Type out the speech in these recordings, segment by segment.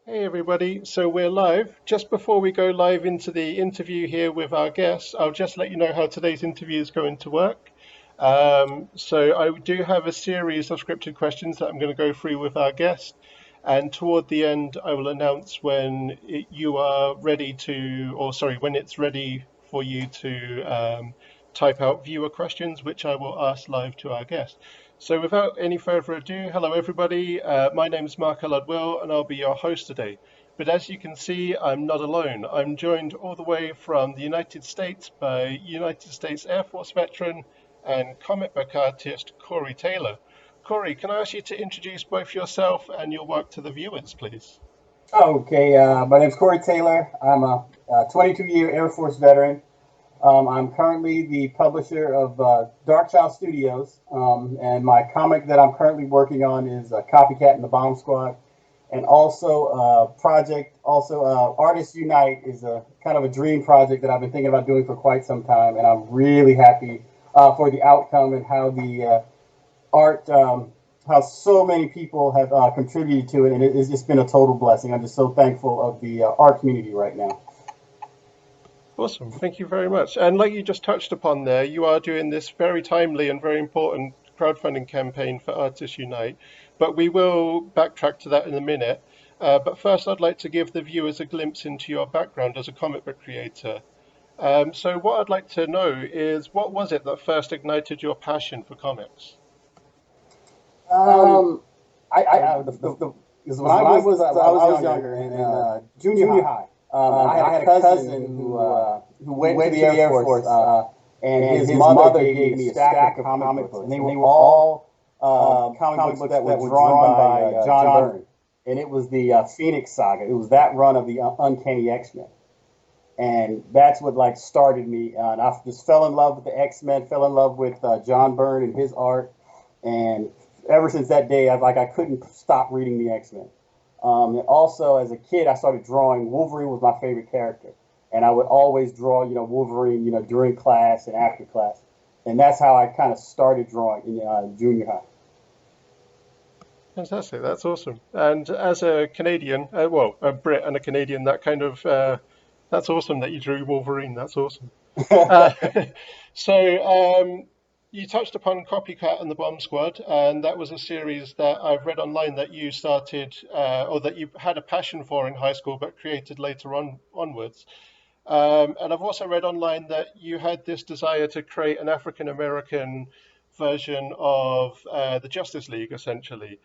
Hey everybody, so we're live. Just before we go live into the interview here with our guests, I'll just let you know how today's interview is going to work. So I do have a series of scripted questions that I'm going to go through with our guest, and toward the end, I will announce when you are ready to, or sorry, when it's ready for you to type out viewer questions, which I will ask live to our guest. So without any further ado, hello everybody. My name is Mark Allard-Will and I'll be your host today. But as you can see, I'm not alone. I'm joined all the way from the United States by United States Air Force veteran and comic book artist Corey Taylor. Corey, can I ask you to introduce both yourself and your work to the viewers, please? Okay, my name's Corey Taylor. I'm a 22-year Air Force veteran. I'm currently the publisher of Darkchild Studios, and my comic that I'm currently working on is Copycat and the Bomb Squad, and also Artists Unite is a kind of a dream project that I've been thinking about doing for quite some time, and I'm really happy for the outcome and how the art, how so many people have contributed to it, and it's just been a total blessing. I'm just so thankful of the art community right now. Awesome, thank you very much. And like you just touched upon there, you are doing this very timely and very important crowdfunding campaign for Artists Unite, but we will backtrack to that in a minute. But first, I'd like to give the viewers a glimpse into your background as a comic book creator. So what I'd like to know is what was it that first ignited your passion for comics? Um, the Because when I was younger in junior high, I had a cousin who went to the Air Force, and his mother gave me a stack of comic books, and they were all comic books that were drawn by John Byrne, and it was the Phoenix Saga. It was that run of the Uncanny X-Men, and that's what like started me. And I just fell in love with the X-Men, fell in love with John Byrne and his art, and ever since that day, I couldn't stop reading the X-Men. And also, as a kid, I started drawing. Wolverine was my favorite character, and I would always draw, Wolverine, during class and after class, and that's how I kind of started drawing in junior high. Fantastic, that's awesome. And as a Canadian, well, a Brit and a Canadian, that's awesome that you drew Wolverine. That's awesome. Uh, so you touched upon Copycat and the Bomb Squad, and that was a series that I've read online that you started, or that you had a passion for in high school, but created later on onwards. And I've also read online that you had this desire to create an African American version of the Justice League, essentially.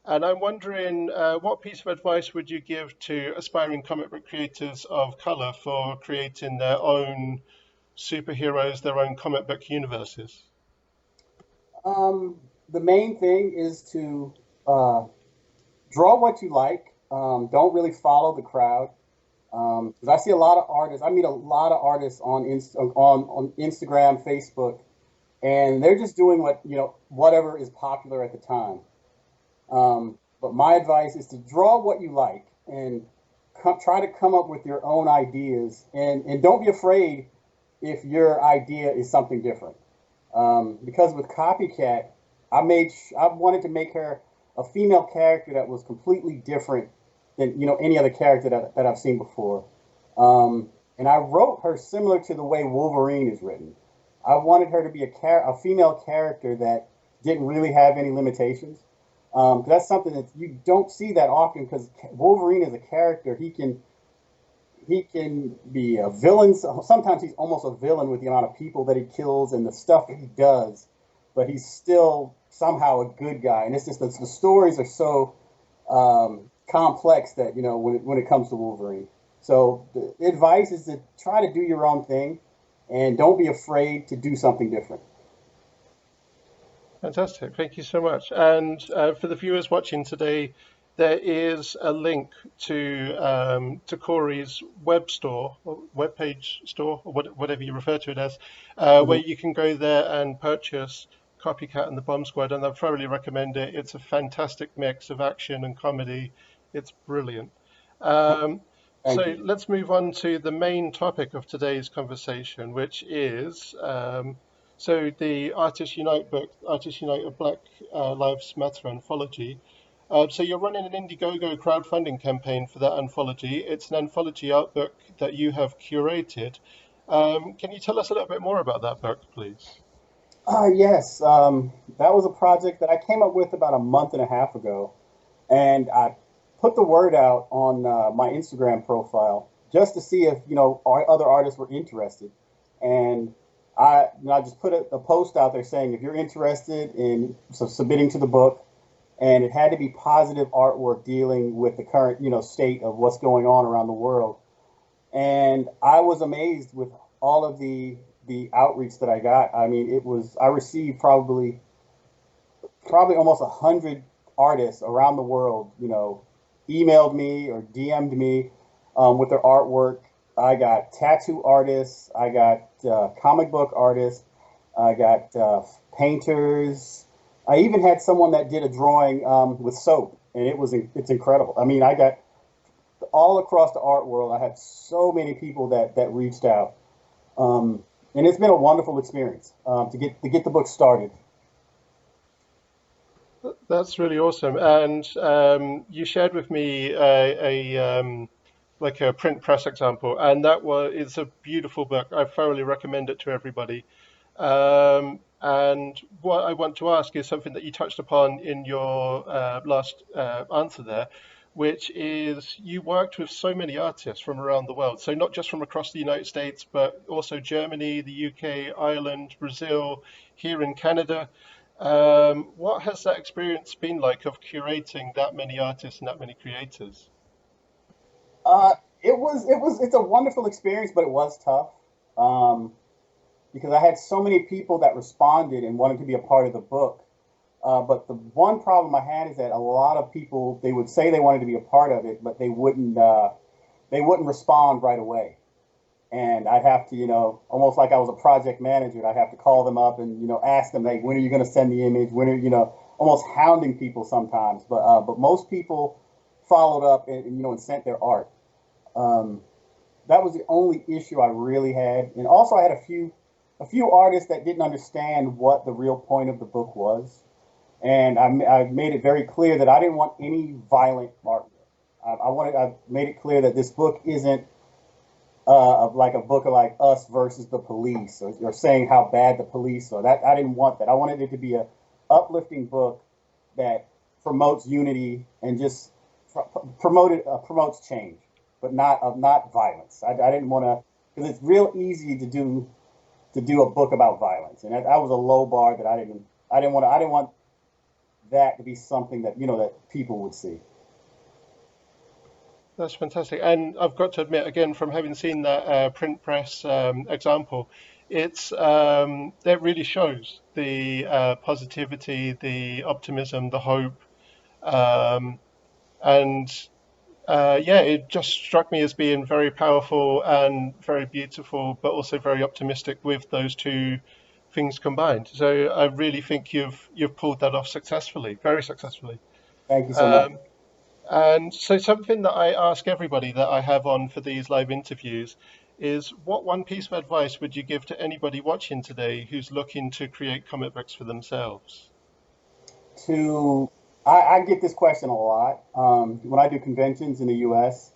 And I'm wondering, what piece of advice would you give to aspiring comic book creators of color for creating their own superheroes, their own comic book universes? The main thing is to uh, draw what you like. Don't really follow the crowd. Because I see a lot of artists. I meet a lot of artists on Instagram, Facebook, and they're just doing whatever is popular at the time. But my advice is to draw what you like and try to come up with your own ideas, and don't be afraid if your idea is something different. Because with Copycat, I wanted to make her a female character that was completely different than any other character that I've seen before. And I wrote her similar to the way Wolverine is written. I wanted her to be a female character that didn't really have any limitations. That's something that you don't see that often because Wolverine is a character. He can be a villain. Sometimes he's almost a villain with the amount of people that he kills and the stuff that he does, but he's still somehow a good guy. And it's just the stories are so complex that when it comes to Wolverine. So the advice is to try to do your own thing, and don't be afraid to do something different. Fantastic. Thank you so much. And for the viewers watching today, there is a link to Corey's web store, or web page store, or whatever you refer to it as, where Mhm. you can go there and purchase Copycat and the Bomb Squad. And I thoroughly recommend it. It's a fantastic mix of action and comedy. It's brilliant. Um, Thank so you. let's move on to the main topic of today's conversation, which is so the Artists Unite book, Artists Unite, a Black Lives Matter Anthology. So you're running an Indiegogo crowdfunding campaign for that anthology. It's an anthology art book that you have curated. Can you tell us a little bit more about that book, please? Yes, that was a project that I came up with about a month and a half ago, and I put the word out on my Instagram profile just to see if our other artists were interested, and I just put a post out there saying if you're interested in submitting to the book, and it had to be positive artwork dealing with the current state of what's going on around the world. And I was amazed with all of the outreach that I got. I mean, I received probably almost 100 artists around the world, emailed me or DM'd me with their artwork. I got tattoo artists, I got comic book artists, I got painters. I even had someone that did a drawing with soap, and it's incredible. I mean, I got all across the art world. I had so many people that reached out, and it's been a wonderful experience to get the book started. That's really awesome. And you shared with me like a print press example, and that was it's a beautiful book. I thoroughly recommend it to everybody. And what I want to ask is something that you touched upon in your last answer there, which is you worked with so many artists from around the world. So not just from across the United States, but also Germany, the UK, Ireland, Brazil, here in Canada. What has that experience been like of curating that many artists and that many creators? Uh, it's a wonderful experience, but it was tough um, because I had so many people that responded and wanted to be a part of the book. But the one problem I had is that a lot of people they would say they wanted to be a part of it, but they wouldn't respond right away. And I'd have to, almost like I was a project manager, I'd have to call them up and ask them, like, when are you going to send the image? When are almost hounding people sometimes. But most people followed up and sent their art. Um, that was the only issue I really had. And also, I had a few artists that didn't understand what the real point of the book was, and I made it very clear that I didn't want any violent artwork. I made it clear that this book isn't like a book of like us versus the police, or saying how bad the police are. That I didn't want that. I wanted it to be a uplifting book that promotes unity and just promotes change, but not violence. I didn't want to, because it's real easy to do a book about violence, and that was a low bar that I didn't want that to be something that that people would see. That's fantastic. And I've got to admit, again, from having seen that print press example, that really shows the positivity, the optimism, the hope, um, and yeah, it just struck me as being very powerful and very beautiful, but also very optimistic with those two things combined. So I really think you've pulled that off successfully, very successfully. Thank you so much. Um, and so something that I ask everybody that I have on for these live interviews is what one piece of advice would you give to anybody watching today who's looking to create comic books for themselves? To I get this question a lot when I do conventions in the U.S.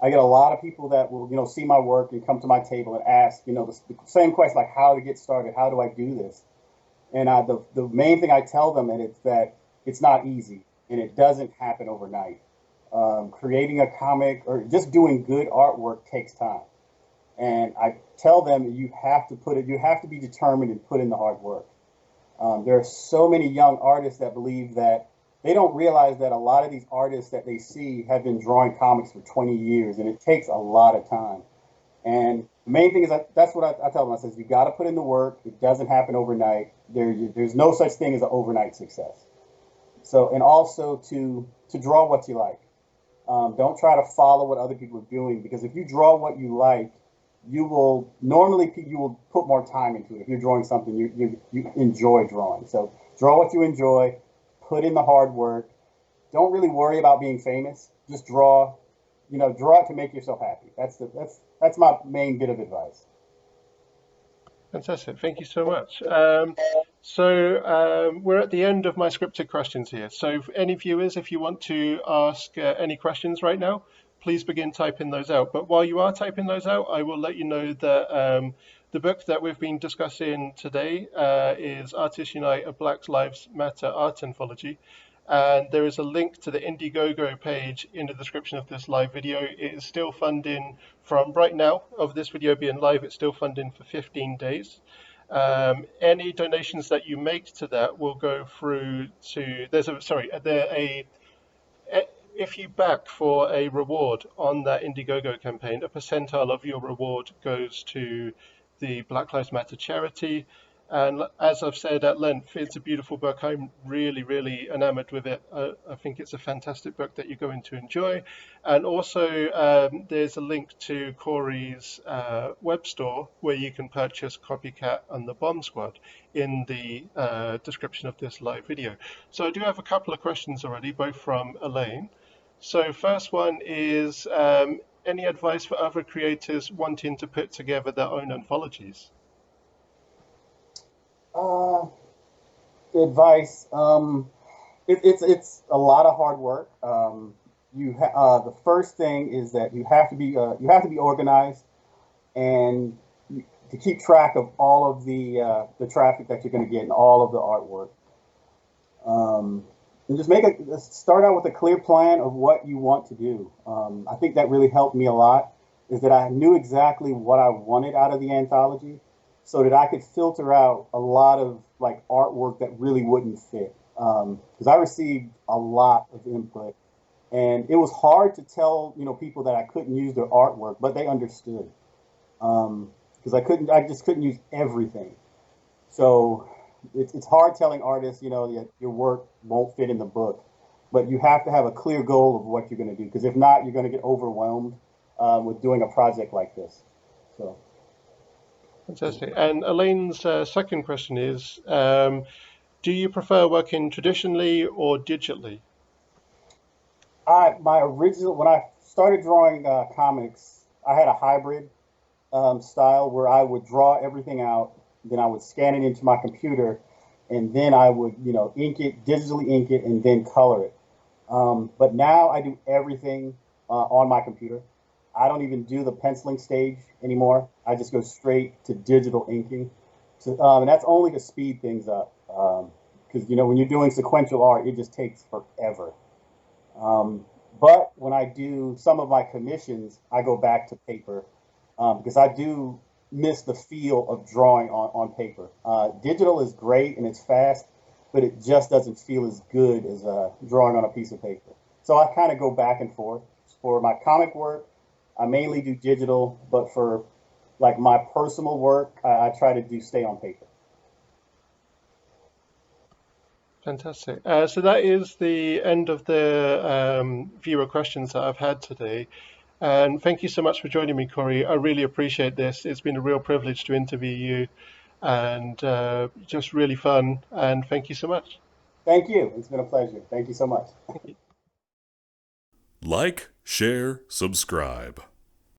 I get a lot of people that will see my work and come to my table and ask the same question, like how to get started, how do I do this? And the main thing I tell them is that it's not easy and it doesn't happen overnight. Creating a comic or just doing good artwork takes time. And I tell them you have to be determined and put in the hard work. There are so many young artists that believe that they don't realize that a lot of these artists that they see have been drawing comics for 20 years, and it takes a lot of time. And the main thing is that's what I tell them. I says you got to put in the work. It doesn't happen overnight. There's no such thing as an overnight success. So, and also to draw what you like. Don't try to follow what other people are doing, because if you draw what you like, you will put more time into it. If you're drawing something you enjoy drawing, so draw what you enjoy, put in the hard work. Don't really worry about being famous. Just draw, draw it to make yourself happy. That's my main bit of advice. Fantastic. Thank you so much. We're at the end of my scripted questions here. So for any viewers, if you want to ask any questions right now, please begin typing those out. But while you are typing those out, I will let you know that the book that we've been discussing today is Artists Unite, a Black Lives Matter Art Anthology. And there is a link to the Indiegogo page in the description of this live video. It is still funding from right now of this video being live. It's still funding for 15 days. Any donations that you make to that will go through to, if you back for a reward on that Indiegogo campaign, a percentile of your reward goes to the Black Lives Matter charity. And as I've said at length, it's a beautiful book. I'm really, really enamored with it. I think it's a fantastic book that you're going to enjoy. And also, there's a link to Corey's web store where you can purchase Copycat and the Bomb Squad in the description of this live video. So I do have a couple of questions already, both from Elaine. So first one is, any advice for other creators wanting to put together their own anthologies? Advice. It's a lot of hard work. The first thing is that you have to be organized and to keep track of all of the traffic that you're going to get and all of the artwork. And just start out with a clear plan of what you want to do. I think that really helped me a lot, is that I knew exactly what I wanted out of the anthology, so that I could filter out a lot of like artwork that really wouldn't fit. Because I received a lot of input, and it was hard to tell people that I couldn't use their artwork, but they understood. Because I just couldn't use everything. So it's hard telling artists, that your work won't fit in the book, but you have to have a clear goal of what you're going to do. Because if not, you're going to get overwhelmed with doing a project like this. So. Fantastic. And Elaine's second question is, do you prefer working traditionally or digitally? When I started drawing comics, I had a hybrid style where I would draw everything out, then I would scan it into my computer, and then I would, digitally ink it, and then color it. But now I do everything on my computer. I don't even do the penciling stage anymore. I just go straight to digital inking. And that's only to speed things up. Because, when you're doing sequential art, it just takes forever. But when I do some of my commissions, I go back to paper. Because I do miss the feel of drawing on paper. Digital is great and it's fast, but it just doesn't feel as good as drawing on a piece of paper. So I kind of go back and forth. For my comic work, I mainly do digital, but for like my personal work, I try to stay on paper. Fantastic. So that is the end of the viewer questions that I've had today. And thank you so much for joining me, Corey. I really appreciate this. It's been a real privilege to interview you, and just really fun. And thank you so much. Thank you. It's been a pleasure. Thank you so much. Like, share, subscribe.